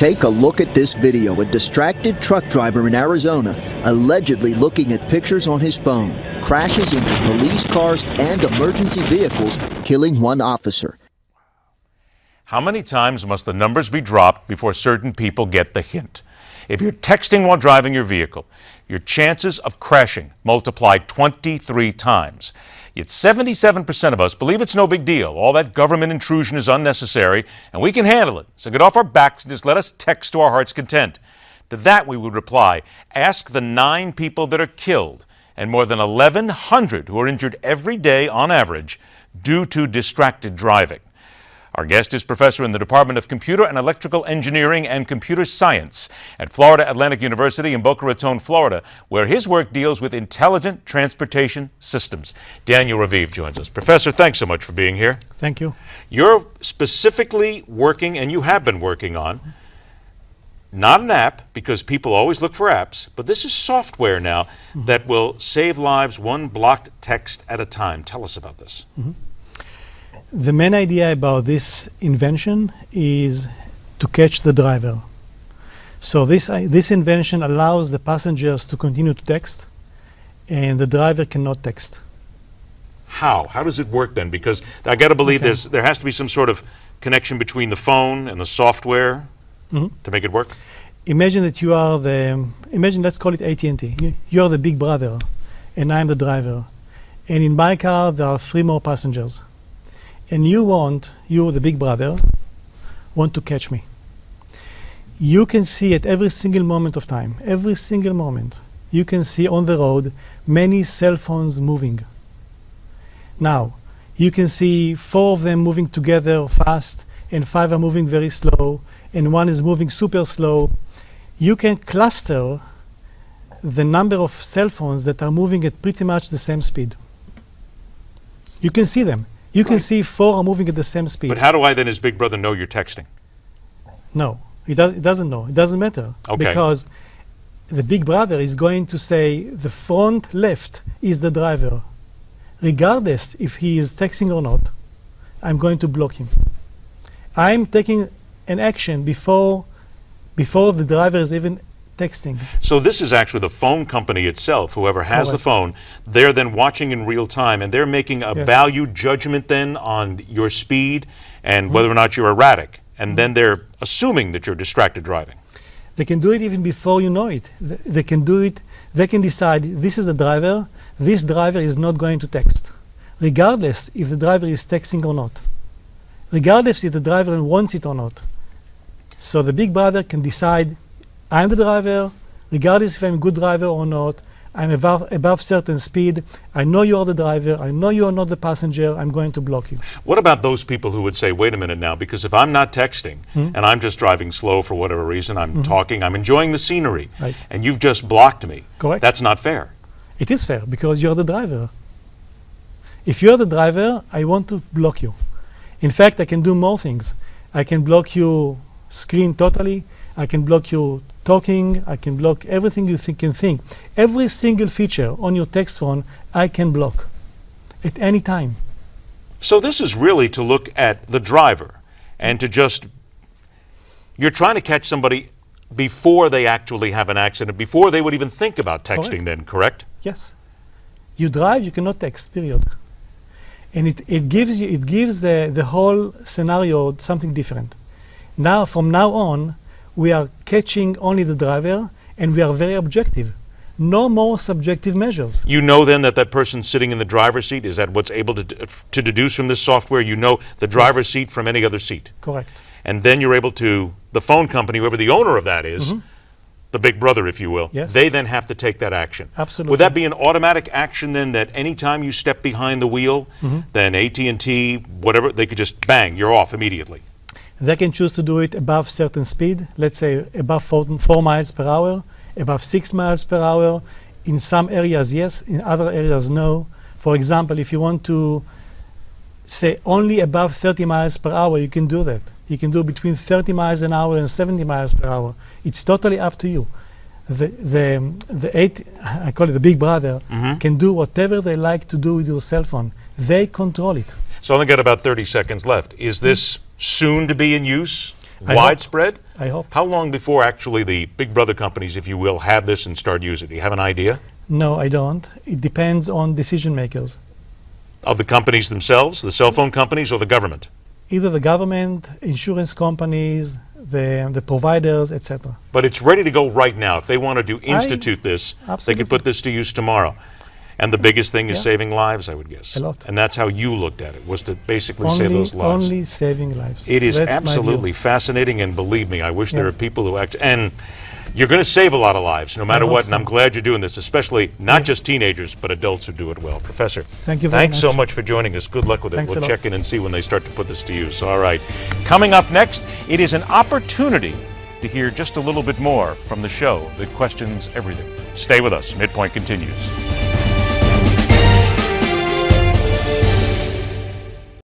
Take a look at this video. A distracted truck driver in Arizona, allegedly looking at pictures on his phone, crashes into police cars and emergency vehicles, killing one officer. How many times must the numbers be dropped before certain people get the hint? If you're texting while driving your vehicle, your chances of crashing multiply 23 times. Yet 77% of us believe it's no big deal. All that government intrusion is unnecessary, and we can handle it. So get off our backs and just let us text to our heart's content. To that we would reply, ask the 9 people that are killed and more than 1,100 who are injured every day on average due to distracted driving. Our guest is professor in the Department of Computer and Electrical Engineering and Computer Science at Florida Atlantic University in Boca Raton, Florida, where his work deals with intelligent transportation systems. Daniel Raviv joins us. Professor, thanks so much for being here. Thank you. You're specifically working, and you have been working on, not an app, because people always look for apps, but this is software now that will save lives one blocked text at a time. Tell us about this. The main idea about this invention is to catch the driver. So this invention allows the passengers to continue to text, and the driver cannot text. How? How does it work then? Because I got to believe there has to be some sort of connection between the phone and the software to make it work. Imagine that you are let's call it AT&T. You are the big brother, and I'm the driver. And in my car, there are 3 more passengers. And you, the big brother, want to catch me. You can see at every single moment of time, every single moment, you can see on the road many cell phones moving. Now, you can see 4 of them moving together fast, and 5 are moving very slow, and 1 is moving super slow. You can cluster the number of cell phones that are moving at pretty much the same speed. You can see them. You can see 4 are moving at the same speed. But how do I then, as big brother, know you're texting? No, it doesn't know. It doesn't matter. Okay. Because the big brother is going to say the front left is the driver. Regardless if he is texting or not, I'm going to block him. I'm taking an action before the driver is even texting. So this is actually the phone company itself, whoever has Correct. the phone, they're then watching in real time, and they're making a value judgment then on your speed and whether or not you're erratic, and then they're assuming that you're distracted driving. They can do it even before you know it. They can do it. They can decide this is the driver. This driver is not going to text, regardless if the driver is texting or not, regardless if the driver wants it or not. So the big brother can decide, I'm the driver, regardless if I'm a good driver or not. I'm above certain speed. I know you are the driver. I know you are not the passenger. I'm going to block you. What about those people who would say, wait a minute now, because if I'm not texting and I'm just driving slow for whatever reason, I'm talking, I'm enjoying the scenery, Right. and you've just blocked me. Correct. That's not fair. It is fair because you're the driver. If you're the driver, I want to block you. In fact, I can do more things. I can block your screen totally. I can block you talking. I can block everything you can think. Every single feature on your text phone, I can block at any time. So this is really to look at the driver and to just, you're trying to catch somebody before they actually have an accident, before they would even think about texting then, correct? Yes. You drive, you cannot text, period. And it gives the whole scenario something different. Now, from now on, we are catching only the driver, and we are very objective. No more subjective measures. You know then that that person sitting in the driver's seat, is that what's able to deduce from this software? You know the driver's seat from any other seat. Correct. And then you're able to, the phone company, whoever the owner of that is, the big brother, if you will, Yes. they then have to take that action. Absolutely. Would that be an automatic action then, that anytime you step behind the wheel, then AT&T, whatever, they could just bang, you're off immediately? They can choose to do it above certain speed, let's say above 4 miles per hour, above 6 miles per hour. In some areas, yes. In other areas, no. For example, if you want to say only above 30 miles per hour, you can do that. You can do between 30 miles an hour and 70 miles per hour. It's totally up to you. I call it the big brother, can do whatever they like to do with your cell phone. They control it. So I only got about 30 seconds left. Is this soon to be in use? I widespread? I hope. How long before actually the big brother companies, if you will, have this and start using it? Do you have an idea? No, I don't. It depends on decision makers. Of the companies themselves, the cell phone companies, or the government? Either the government, insurance companies, the providers, etc. But it's ready to go right now. If they wanted to institute this, they absolutely. could put this to use tomorrow. And the biggest thing is Yeah. saving lives, I would guess. A lot. And that's how you looked at it, was to basically save those lives. Only saving lives. It is That's my absolutely view. fascinating, and believe me, I wish there Yeah. are people who act. And you're going to save a lot of lives, no matter hope what. so. And I'm glad you're doing this, especially not just teenagers, but adults who do it well. Professor, Thank you very thanks so much. much for joining us. Good luck with it. Thanks We'll a lot. check in and see when they start to put this to use. All right. Coming up next, it is an opportunity to hear just a little bit more from the show that questions everything. Stay with us. Midpoint continues.